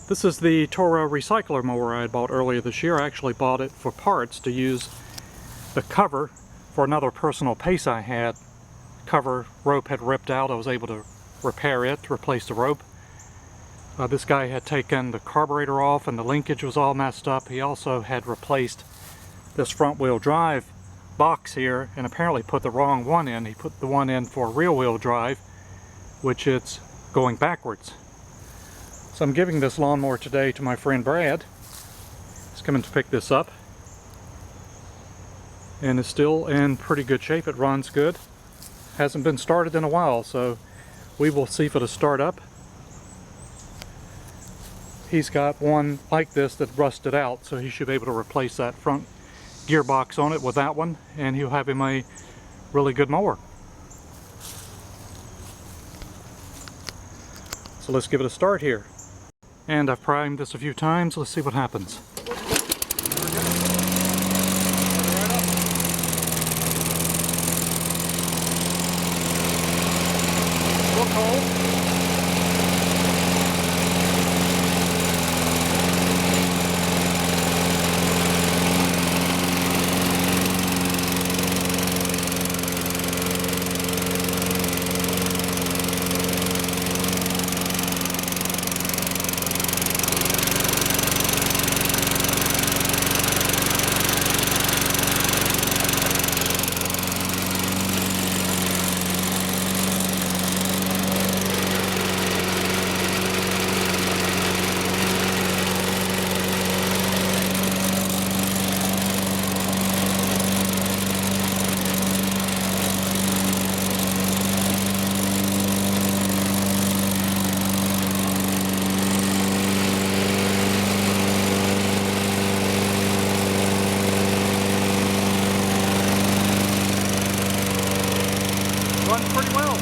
This is the Toro recycler mower I had bought earlier this year. I actually bought it for parts to use the cover for another personal pace I had. Cover rope had ripped out. I was able to repair it, replace the rope. This guy had taken the carburetor off and the linkage was all messed up. He also had replaced this front wheel drive box here and apparently put the wrong one in. He put the one in for rear wheel drive, which it's going backwards. So I'm giving this lawnmower today to my friend Brad. He's coming to pick this up. And it's still in pretty good shape. It runs good. Hasn't been started in a while, so we will see if it'll start up. He's got one like this that rusted out, so he should be able to replace that front gearbox on it with that one, and he'll have him a really good mower. So let's give it a start here. And I've primed this a few times. Let's see what happens. Real cold. Runs pretty well.